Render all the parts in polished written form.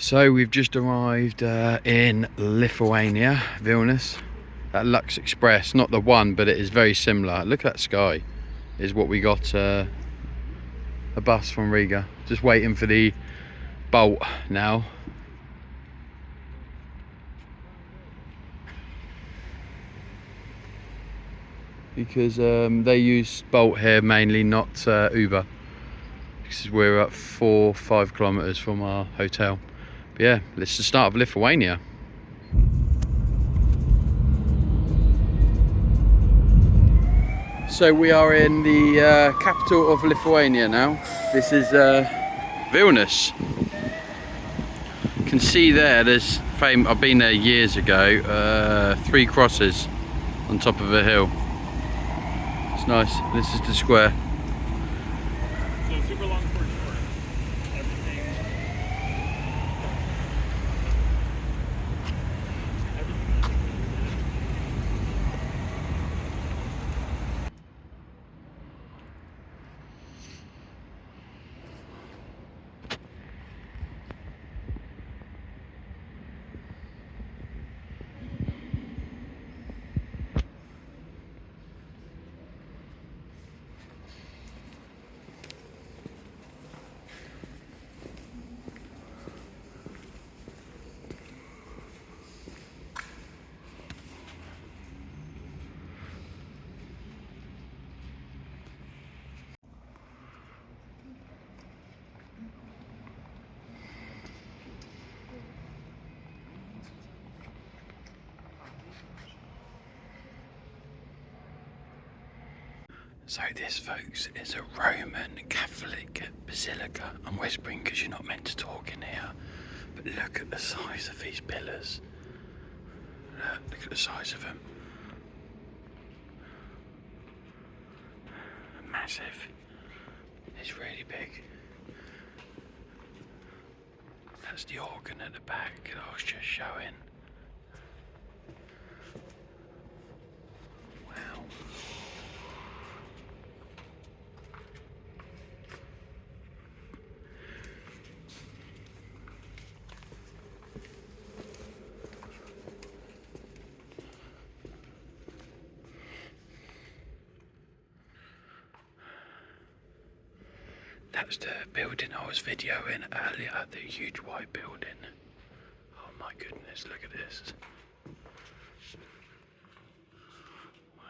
So we've just arrived in Lithuania, Vilnius, at Lux Express. Not the one, but it is very similar. Look at that sky. Is what we got a bus from Riga. Just waiting for the bolt now. Because they use Bolt here mainly, not Uber. Because we're at 4-5 kilometers from our hotel. But yeah, this is the start of Lithuania. So we are in the capital of Lithuania now. This is Vilnius. You can see there's I've been there years ago. 3 crosses on top of a hill. It's nice. This is the square. So super long for short. Everything. So this, folks, is a Roman Catholic basilica. I'm whispering because you're not meant to talk in here. But look at the size of these pillars. Look at the size of them. Massive. It's really big. That's the organ at the back that I was just showing. Wow. That's the building I was videoing earlier, the huge white building. Oh my goodness, look at this. Wow.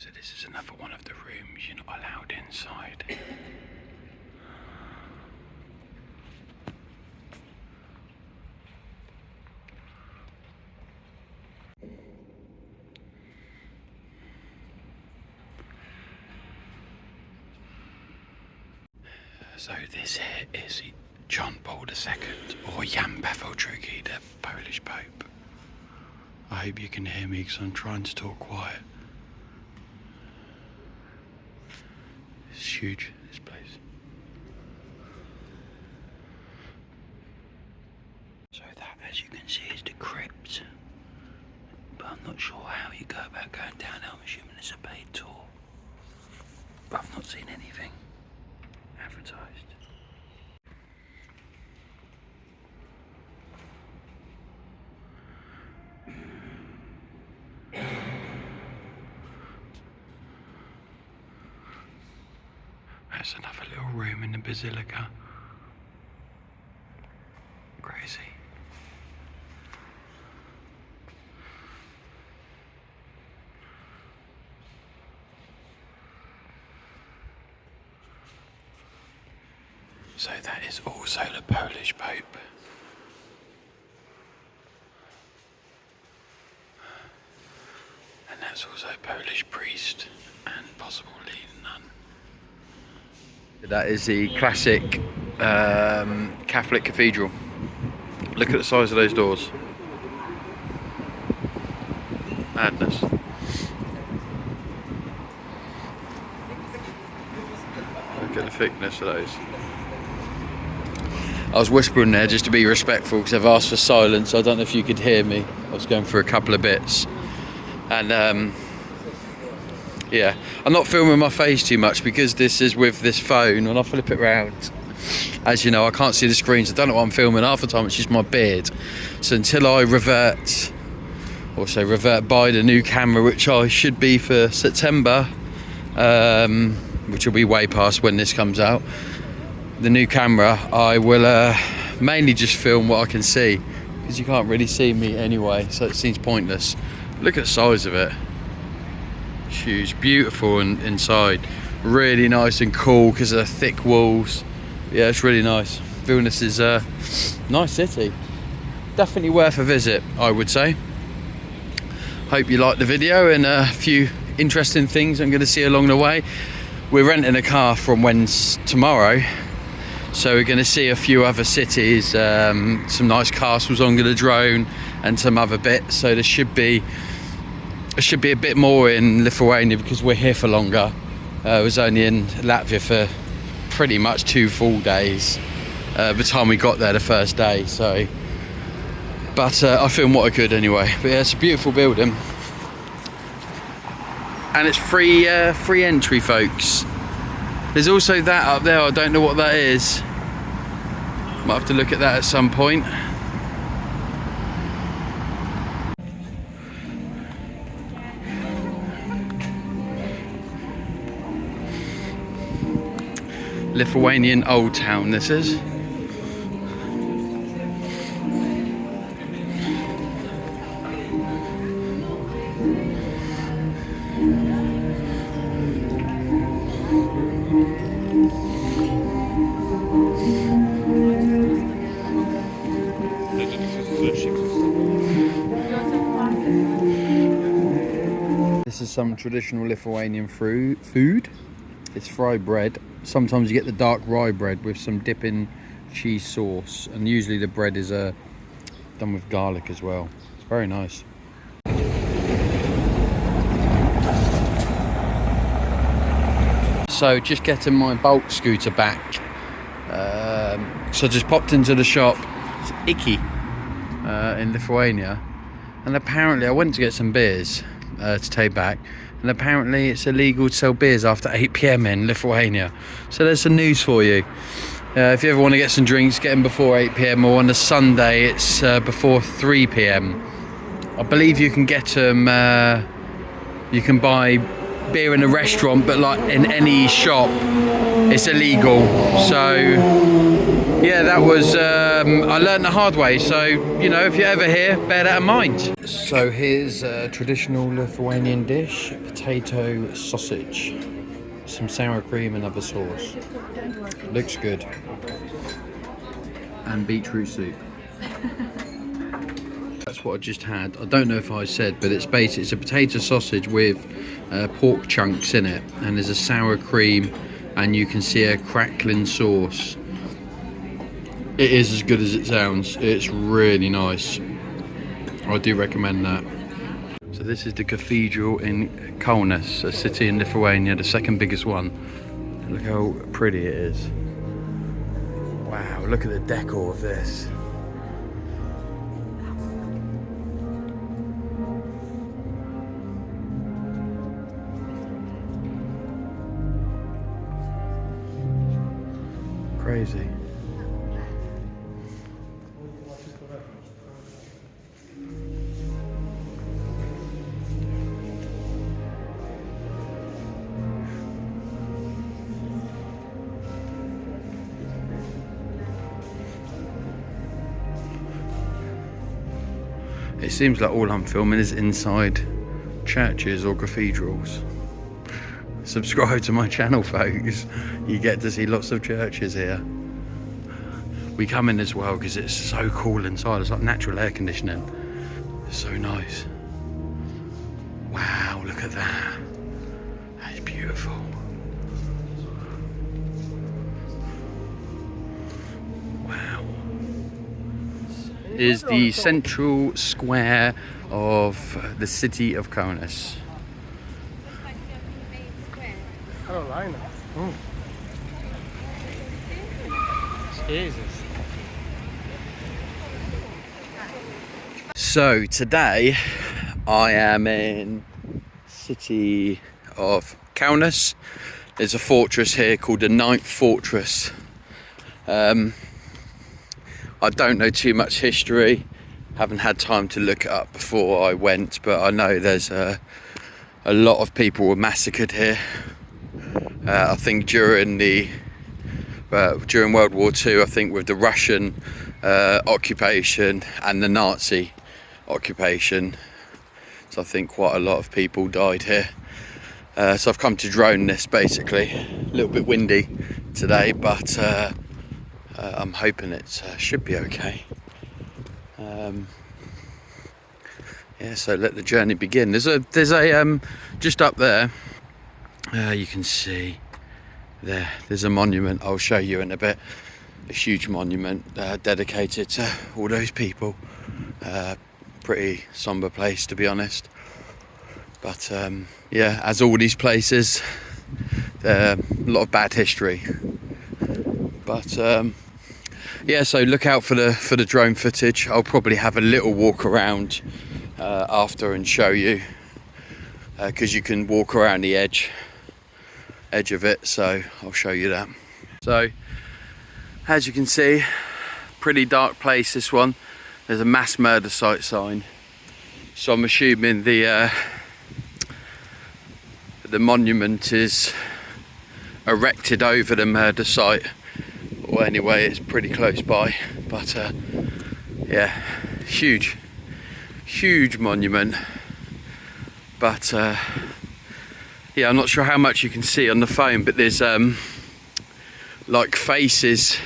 So this is another one of the rooms you're not allowed inside. So this here is John Paul II, or Jan Paweł II, the Polish Pope. I hope you can hear me because I'm trying to talk quiet. It's huge, this place. So that, as you can see, is the crypt. But I'm not sure how you go about going down. I'm assuming it's a paid tour. But I've not seen anything advertised. That's another little room in the basilica. Crazy. So that is also the Polish Pope. And that's also a Polish priest and possibly nun. That is the classic Catholic cathedral. Look at the size of those doors. Madness. Look at the thickness of those. I was whispering there just to be respectful because I've asked for silence. I don't know if you could hear me. I was going through a couple of bits. And yeah, I'm not filming my face too much because this is with this phone. When I flip it round, as you know, I can't see the screens. I don't know what I'm filming half the time. It's just my beard. So until I revert by the new camera, which I should be for September, which will be way past when this comes out, the new camera, I will mainly just film what I can see because you can't really see me anyway, so it seems pointless. Look at the size of it. Huge, beautiful inside, really nice and cool because of the thick walls. Yeah, it's really nice. Vilnius is a nice city, definitely worth a visit, I would say. Hope you liked the video and a few interesting things I'm going to see along the way. We're renting a car from tomorrow, so we're going to see a few other cities, some nice castles on the drone and some other bits. So there should be a bit more in Lithuania because we're here for longer. I was only in Latvia for pretty much 2 full days by the time we got there the first day. So, but I filmed what I could anyway. But yeah, it's a beautiful building. And it's free entry, folks. There's also that up there. I don't know what that is. Might have to look at that at some point. Lithuanian Old Town, this is. This is some traditional Lithuanian food. It's fried bread. Sometimes you get the dark rye bread with some dipping cheese sauce, and usually the bread is done with garlic as well. It's very nice. So just getting my Baltic scooter back. So I just popped into the shop. It's Icky in Lithuania, and apparently I went to get some beers to take back. And apparently it's illegal to sell beers after 8 PM in Lithuania. So there's some news for you. If you ever want to get some drinks, get them before 8 PM, or on a Sunday it's before 3 PM. I believe you can get them, you can buy beer in a restaurant, but like in any shop it's illegal. So yeah, that was, I learned the hard way. So, you know, if you're ever here, bear that in mind. So here's a traditional Lithuanian dish, potato sausage, some sour cream and other sauce. Looks good. And beetroot soup. That's what I just had. I don't know if I said, but it's basically, it's a potato sausage with pork chunks in it, and there's a sour cream, and you can see a crackling sauce. It is as good as it sounds. It's really nice. I do recommend that. So this is the cathedral in Vilnius, a city in Lithuania, the second biggest one. Look how pretty it is. Wow, look at the decor of this. Crazy. It seems like all I'm filming is inside churches or cathedrals. Subscribe to my channel, folks. You get to see lots of churches here. We come in as well because it's so cool inside. It's like natural air conditioning. It's so nice. Wow, look at that. That's beautiful. Wow. Is the central square of the city of Vilnius. Jesus. So today I am in city of Kaunas. There's a fortress here called the Ninth Fortress. I don't know too much history, haven't had time to look it up before I went, but I know there's a lot of people were massacred here. I think during World War II, I think with the Russian occupation and the Nazi occupation, so I think quite a lot of people died here. So I've come to drone this basically. A little bit windy today, but I'm hoping it should be okay. Yeah, so let the journey begin. There's a just up there. You can see there's a monument. I'll show you in a bit. A huge monument dedicated to all those people. Pretty somber place, to be honest. But yeah, as all these places, a lot of bad history. But yeah, so look out for the drone footage. I'll probably have a little walk around after and show you, because you can walk around the edge of it, so I'll show you that. So as you can see, pretty dark place, this one. There's a mass murder site sign, so I'm assuming the monument is erected over the murder site, or anyway it's pretty close by. But yeah, huge monument. But yeah, I'm not sure how much you can see on the phone, but there's like faces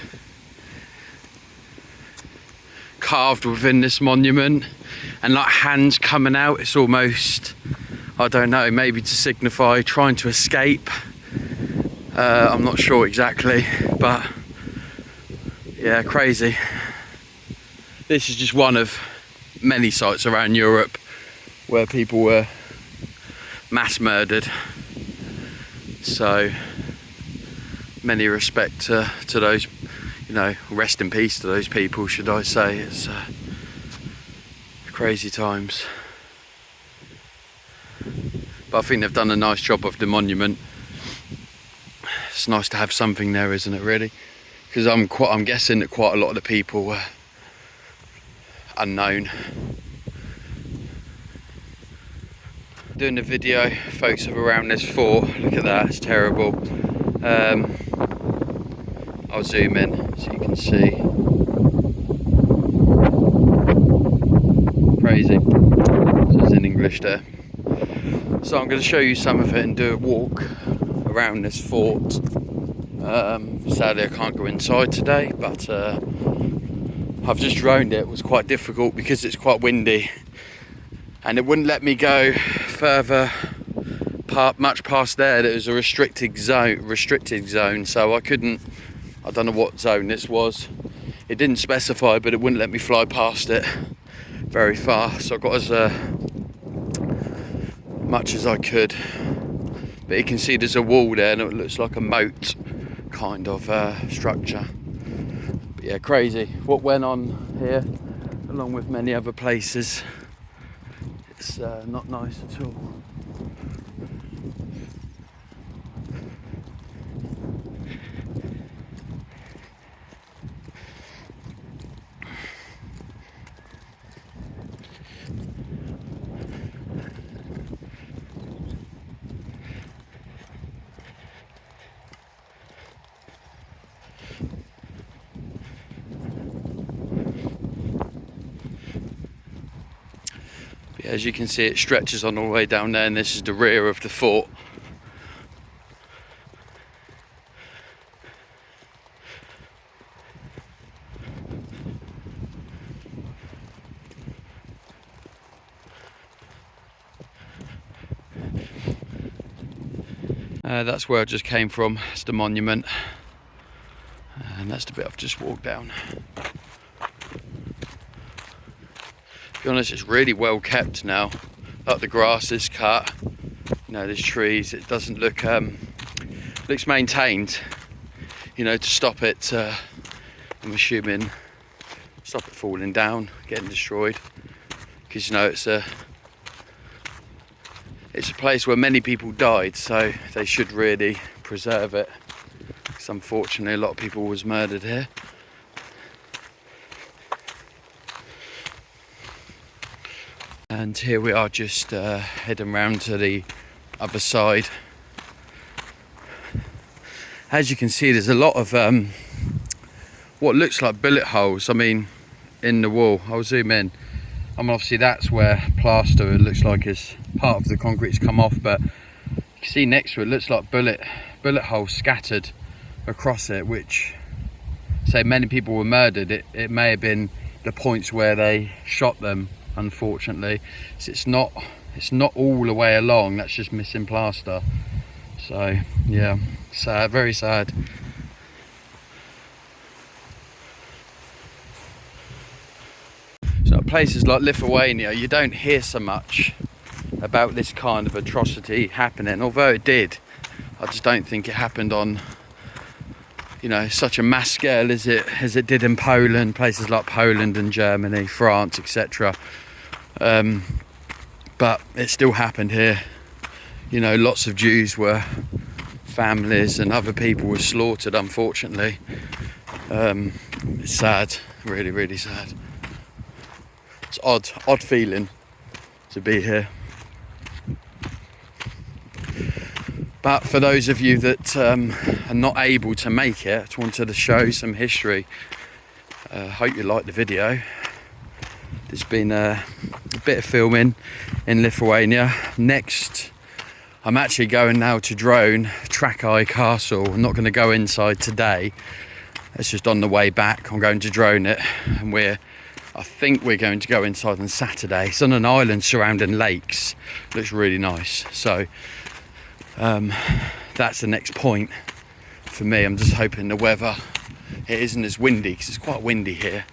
carved within this monument, and like hands coming out. It's almost, I don't know, maybe to signify trying to escape. I'm not sure exactly, but yeah, crazy. This is just one of many sites around Europe where people were mass murdered. So many respect to those, you know, rest in peace to those people, should I say. It's crazy times. But I think they've done a nice job of the monument. It's nice to have something there, isn't it, really? Because I'm guessing that quite a lot of the people were unknown. Doing the video folks of around this fort. Look at that, it's terrible. I'll zoom in so you can see. Crazy. So it's in English there. So I'm going to show you some of it and do a walk around this fort. Sadly I can't go inside today, but I've just droned it. It was quite difficult because it's quite windy, and it wouldn't let me go further much past there. There was a restricted zone, so I couldn't. I don't know what zone this was. It didn't specify, but it wouldn't let me fly past it very far, so I got as much as I could. But you can see there's a wall there, and it looks like a moat kind of structure. But yeah, crazy what went on here, along with many other places. It's not nice at all. As you can see, it stretches on all the way down there, and this is the rear of the fort. That's where I just came from. It's the monument, and that's the bit I've just walked down. To be honest, it's really well kept now. Like the grass is cut, you know, there's trees. It doesn't look looks maintained, you know, to stop it I'm assuming stop it falling down, getting destroyed, because you know it's a place where many people died, so they should really preserve it, because unfortunately a lot of people was murdered here. And here we are, just heading round to the other side. As you can see, there's a lot of what looks like bullet holes, I mean, in the wall. I'll zoom in. I mean, obviously that's where plaster, it looks like, is part of the concrete's come off, but you can see next to it looks like bullet holes scattered across it, which say many people were murdered. It may have been the points where they shot them, unfortunately. So it's not all the way along, that's just missing plaster. So yeah, sad, very sad. So places like Lithuania, you don't hear so much about this kind of atrocity happening, although it did. I just don't think it happened on, you know, such a mass scale as it did in Poland, places like Poland and Germany, France, etc. But it still happened here. You know, lots of Jews were, families and other people were slaughtered, unfortunately. It's sad, really, really sad. It's odd feeling to be here. But for those of you that are not able to make it, I just wanted to show some history. Hope you liked the video. There's been a bit of filming in Lithuania. Next, I'm actually going now to drone Trakai Castle. I'm not going to go inside today. It's just on the way back. I'm going to drone it, and I think we're going to go inside on Saturday. It's on an island surrounding lakes. Looks really nice. So that's the next point for me. I'm just hoping the weather, it isn't as windy, because it's quite windy here.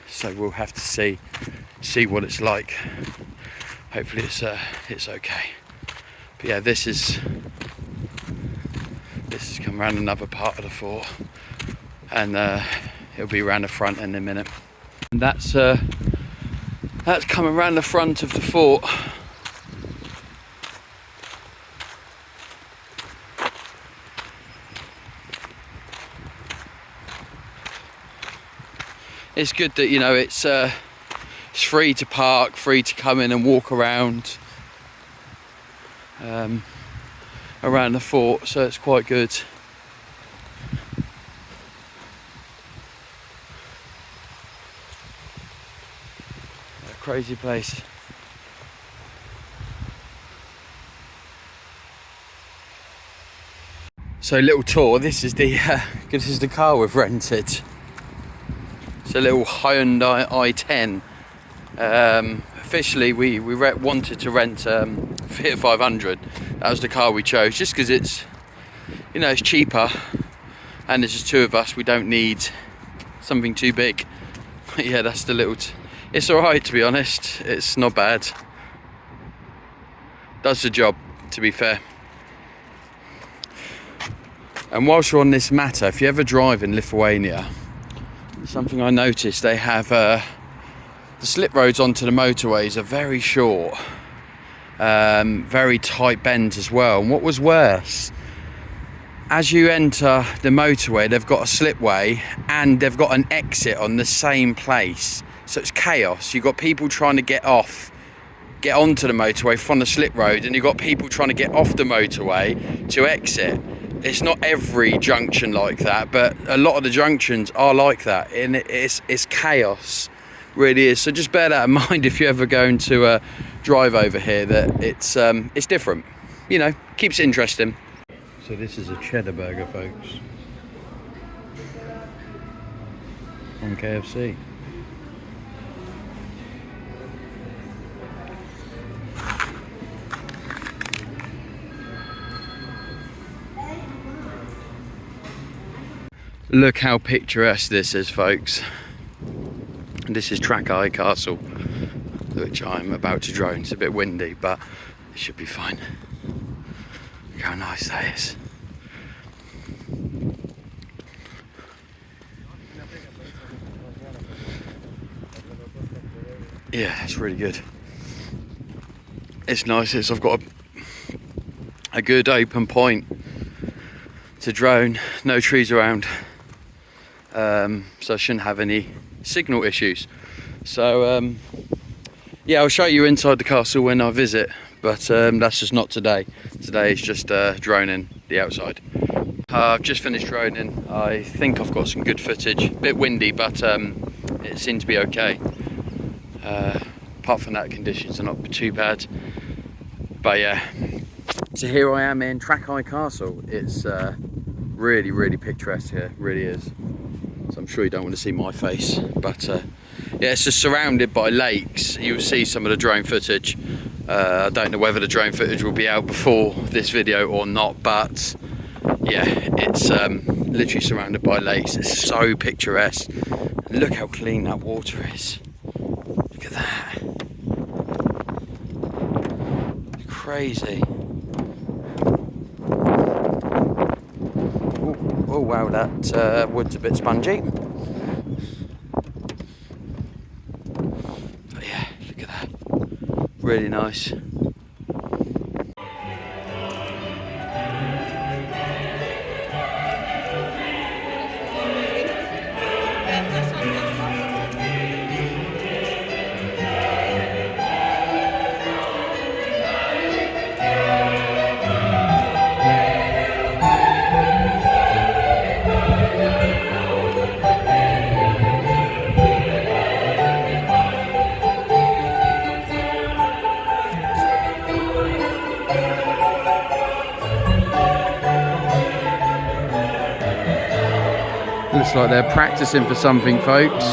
So we'll have to see what it's like. Hopefully it's okay. But yeah, this is come around another part of the fort, and it'll be around the front in a minute. And that's coming around the front of the fort. It's good that, you know, it's free to park, free to come in and walk around the fort, so it's quite good. A crazy place. So little tour. This is the car we've rented. It's a little Hyundai i10. Officially we wanted to rent Fiat 500. That was the car we chose, just because it's, you know, it's cheaper, and there's just two of us. We don't need something too big. But yeah, that's the little it's alright, to be honest. It's not bad. Does the job, to be fair. And whilst you're on this matter, if you ever drive in Lithuania, something I noticed, they have the slip roads onto the motorways are very short, very tight bends as well. And what was worse, as you enter the motorway, they've got a slipway and they've got an exit on the same place, so it's chaos. You've got people trying to get onto the motorway from the slip road, and you've got people trying to get off the motorway to exit. It's not every junction like that, but a lot of the junctions are like that, and it's chaos, really is. So just bear that in mind if you're ever going to drive over here, that it's different. You know, keeps it interesting. So this is a cheddar burger, folks, on KFC. Look how picturesque this is, folks. And this is Trakai Castle, which I'm about to drone. It's a bit windy, but it should be fine. Look how nice that is. yeah, it's really good. It's nice. I've got a good open point to drone, no trees around, so I shouldn't have any signal issues. So yeah, I'll show you inside the castle when I visit, but that's just not today. Today is just droning the outside. I've just finished droning. I think I've got some good footage. A bit windy, but it seemed to be okay. Apart from that, conditions are not too bad. But yeah, so here I am in Trakai Castle. It's really, really picturesque here, really is. So I'm sure you don't want to see my face, but yeah, it's just surrounded by lakes. You'll see some of the drone footage. I don't know whether the drone footage will be out before this video or not, but yeah, it's literally surrounded by lakes. It's so picturesque. And look how clean that water is. Look at that. It's crazy. Oh wow, that wood's a bit spongy. But yeah, look at that. Really nice. Looks like they're practicing for something, folks.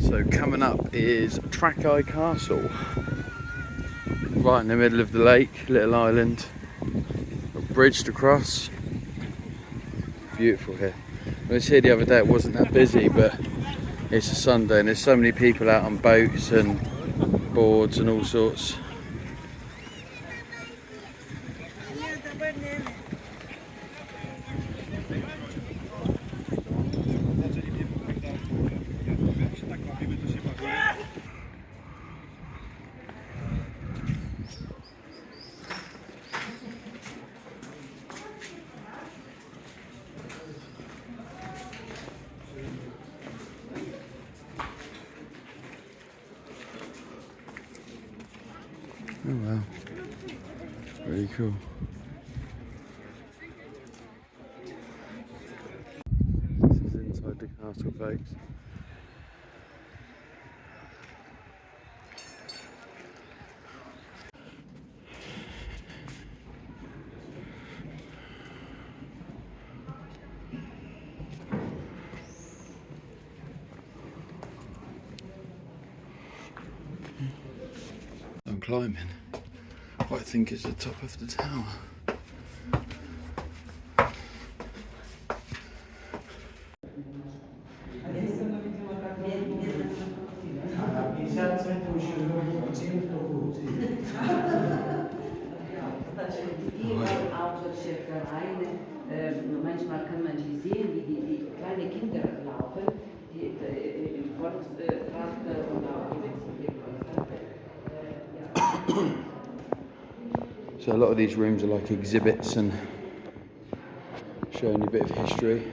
So coming up is Trakai Castle, right in the middle of the lake, little island, a bridge to cross. Beautiful here. I was here the other day, it wasn't that busy, but it's a Sunday and there's so many people out on boats and boards and all sorts. Oh wow, really cool. This is inside the castle. castle, folks. I'm climbing what I think is the top of the tower. Manchmal kann man die sehen, wie die kleine Kinder laufen, die im Volkstracht und So a lot of these rooms are like exhibits and showing you a bit of history.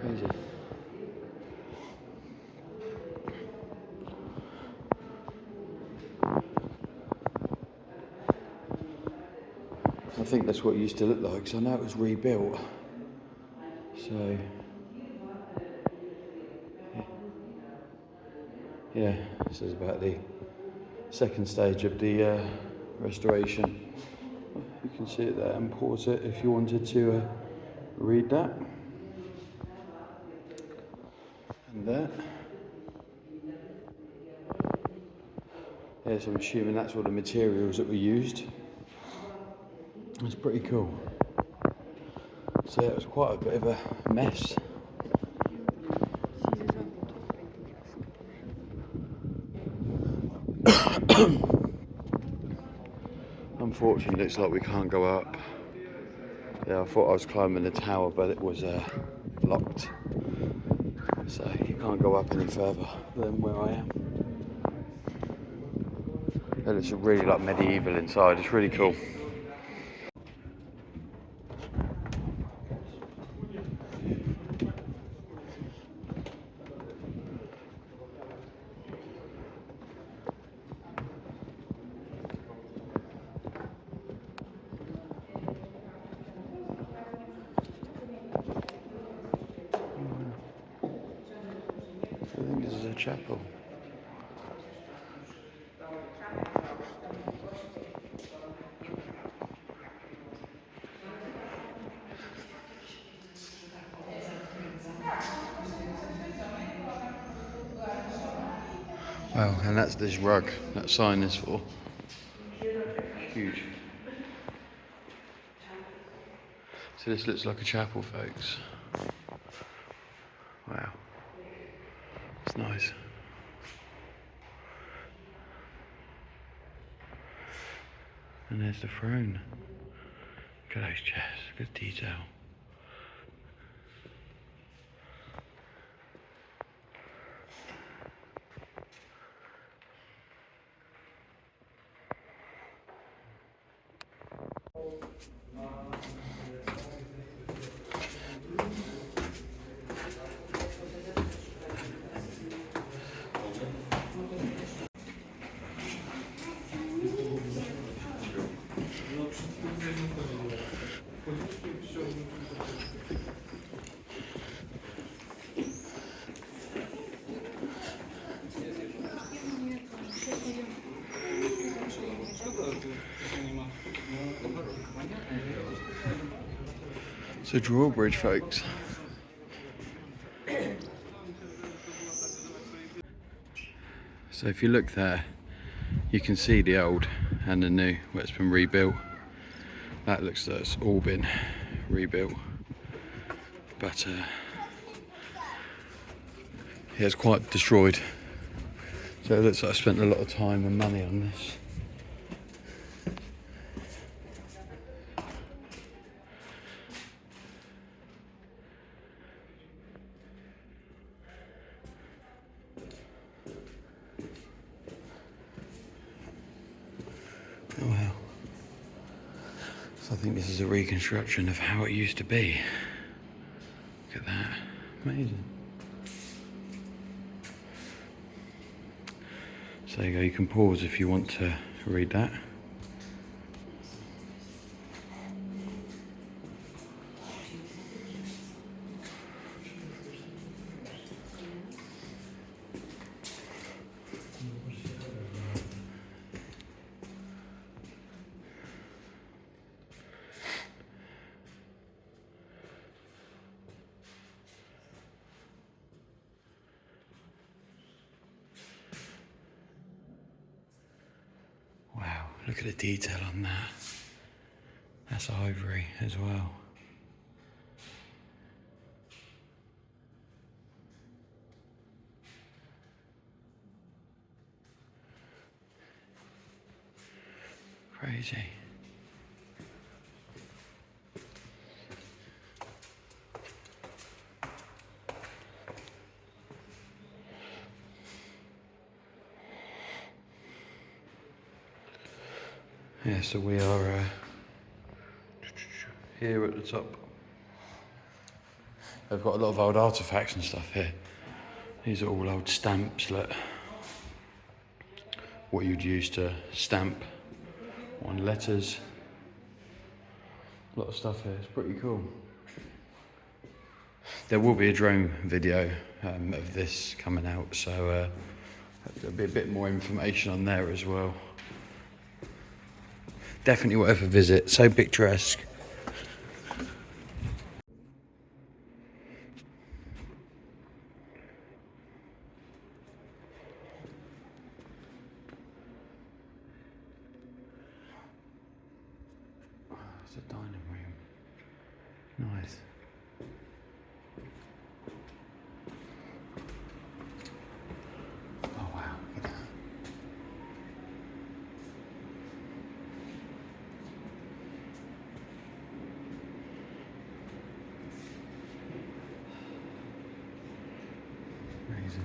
Crazy. I think that's what it used to look like, so I know it was rebuilt. So, yeah, this is about the second stage of the restoration. You can see it there and pause it if you wanted to read that. And there. Yes, I'm assuming that's all the materials that were used. It's pretty cool. So it was quite a bit of a mess. Unfortunately, it looks like we can't go up. Yeah, I thought I was climbing the tower, but it was locked. So you can't go up any further than where I am. It looks really like medieval inside. It's really cool. I think this is a chapel. Wow, and that's this rug that sign is for. Huge. So this looks like a chapel, folks. Wow. It's nice. And there's the throne. Look at those chests, good detail. It's a drawbridge, folks. So if you look there, you can see the old and the new where it's been rebuilt. That looks like it's all been rebuilt. But yeah, it's quite destroyed. So it looks like I spent a lot of time and money on this. Oh wow. So I think this is a reconstruction of how it used to be. Look at that. Amazing. So there you go, you can pause if you want to read that. Look at the detail on that. That's ivory as well. Crazy. Yeah, so we are here at the top. They've got a lot of old artifacts and stuff here. These are all old stamps, look. What you'd use to stamp on letters. A lot of stuff here, it's pretty cool. There will be a drone video of this coming out, so there'll be a bit more information on there as well. Definitely worth a visit, so picturesque. It's a dining room. Nice. Oh wow, look at that. Amazing.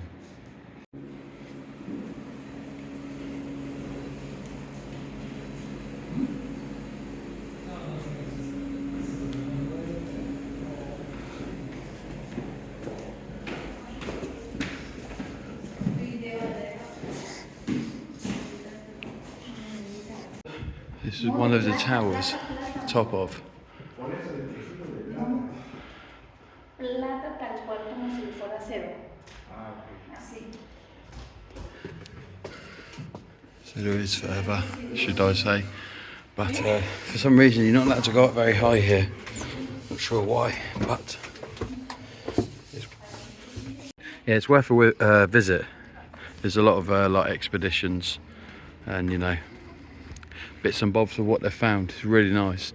This is one of the towers, top of. Plata tal cual como si fuera acero. Así. So there is further, should I say. But for some reason you're not allowed to go up very high here. Not sure why, but it's worth a visit. There's a lot of like expeditions and, you know, bits and bobs of what they've found. It's really nice.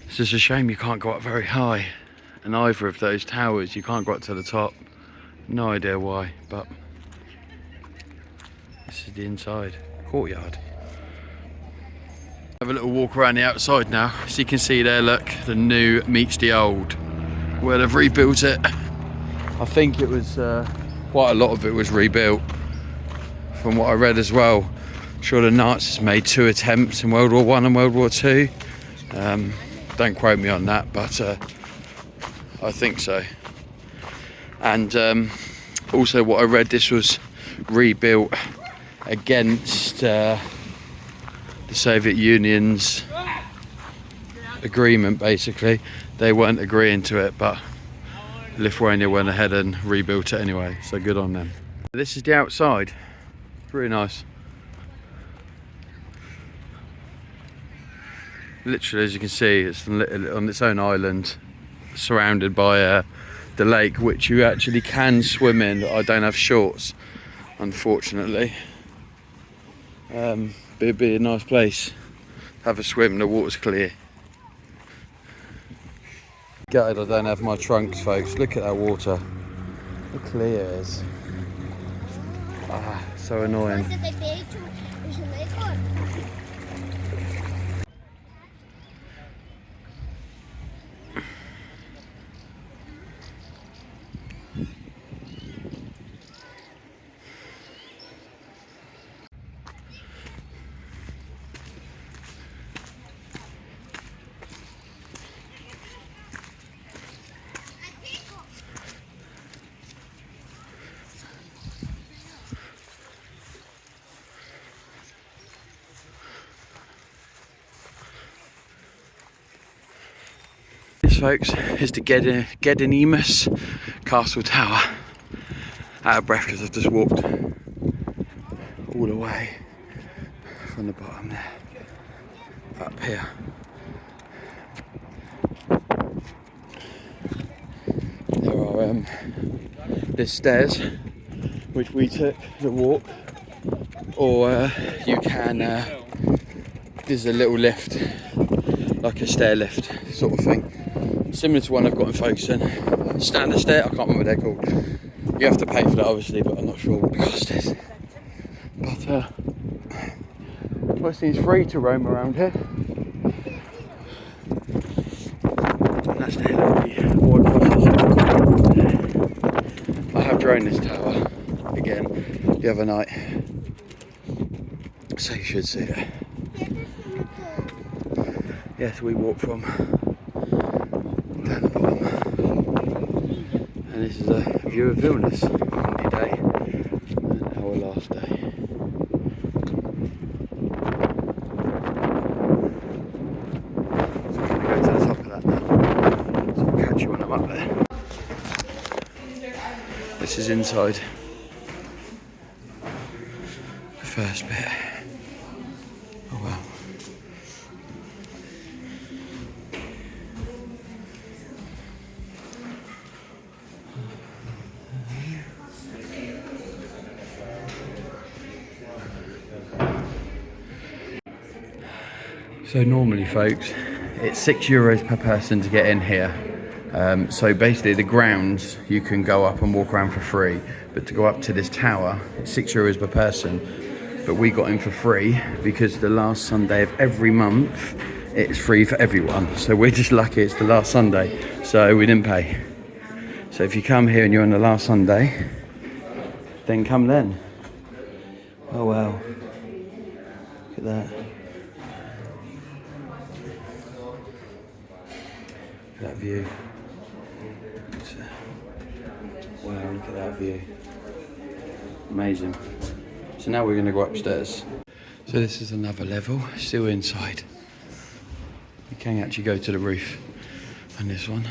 It's just a shame you can't go up very high, and either of those towers you can't go up to the top. No idea why, but this is the inside courtyard. Have a little walk around the outside now. So you can see there, look, the new meets the old, where they've rebuilt it. I think it was quite a lot of it was rebuilt from what I read as well. I'm sure the Nazis made 2 attempts in World War I and World War II. Don't quote me on that, but I think so. And also what I read, this was rebuilt against the Soviet Union's agreement, basically. They weren't agreeing to it, but Lithuania went ahead and rebuilt it anyway, so good on them. This is the outside, pretty nice. Literally, as you can see, it's on its own island, surrounded by the lake, which you actually can swim in. I don't have shorts, unfortunately. But it'd be a nice place. Have a swim, the water's clear. Gutted I don't have my trunks, folks. Look at that water. Look how clear it is. Ah, so annoying. This, folks, is the Gediminas Castle Tower. Out of breath because I've just walked all the way from the bottom there up here. There are there's stairs which we took the walk, or you can This is a little lift, like a stair lift sort of thing. Similar to one I've got in Folkestone. Standard stair, I can't remember what they're called. You have to pay for that obviously, but I'm not sure what the cost is. But mostly it's free to roam around here. And that's the hill of the White Crosses. I have droned this tower again the other night, so you should see it. Yes, we walk from down the bottom, and this is a view of Vilnius, Monday day, and our last day. So I'm going to go to the top of that now, so I'll catch you when I'm up there. This is inside the first bit. Oh wow. So normally folks, it's €6 per person to get in here. So basically the grounds, you can go up and walk around for free, but to go up to this tower, it's €6 per person. But we got in for free because the last Sunday of every month, it's free for everyone. So we're just lucky it's the last Sunday, so we didn't pay. So if you come here and you're on the last Sunday, then come then. Oh wow, look at that. That view. Wow, look at that view. Amazing. So now we're going to go upstairs. So this is another level, still inside. You can actually go to the roof on this one.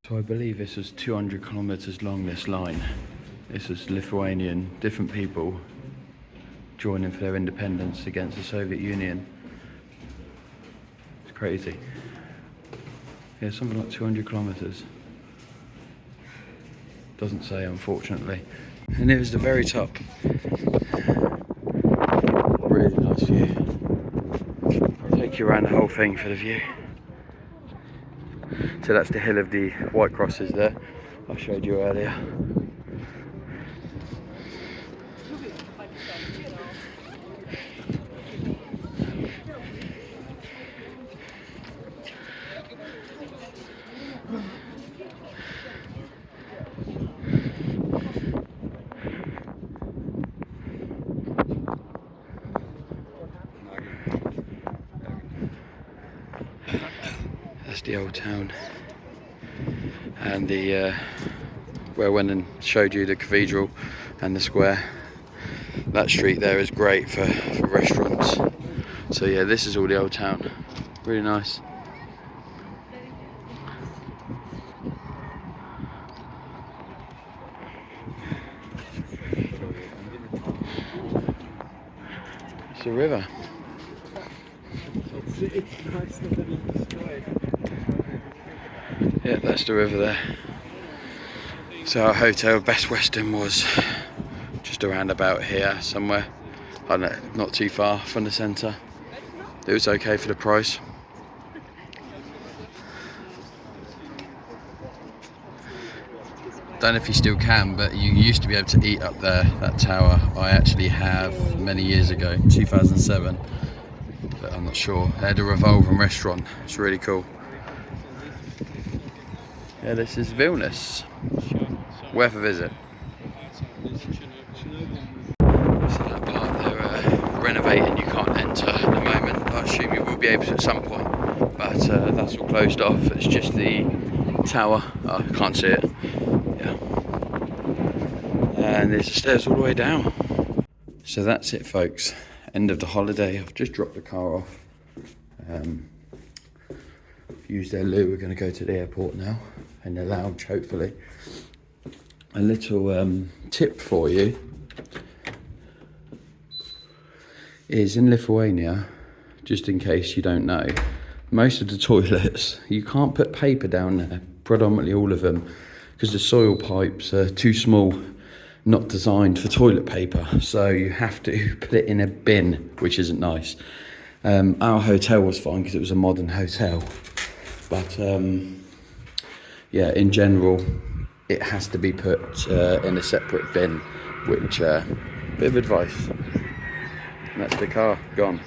So I believe this was 200 kilometers long, this line. This was Lithuanian, different people joining for their independence against the Soviet Union. It's crazy. Yeah, something like 200 kilometers. Doesn't say, unfortunately. And it was the very top. Really nice view. I'll take you around the whole thing for the view. So that's the hill of the White Crosses there, I showed you earlier. That's the old town, and the where I went and showed you the cathedral and the square. That street there is great for restaurants. So yeah, this is all the old town. Really nice. It's a river. It's nice that it destroyed. Yeah, that's the river there. So our hotel, Best Western, was just around about here somewhere. I don't know, not too far from the centre. It was okay for the price. Don't know if you still can, but you used to be able to eat up there, that tower. I actually have many years ago, 2007. But I'm not sure. They had a revolving restaurant. It's really cool. Yeah, this is Vilnius. Worth a visit. So that part they're renovating, you can't enter at the moment. I assume you will be able to at some point, but that's all closed off. It's just the tower. Oh, I can't see it. Yeah. And there's the stairs all the way down. So that's it, folks. End of the holiday. I've just dropped the car off. Used their loo. We're going to go to the airport now, in the lounge, hopefully. A little tip for you. is in Lithuania, just in case you don't know, most of the toilets, you can't put paper down there, predominantly all of them, because the soil pipes are too small, not designed for toilet paper. So you have to put it in a bin, which isn't nice. Our hotel was fine because it was a modern hotel. But yeah, in general, it has to be put in a separate bin, which, bit of advice. And that's the car, gone.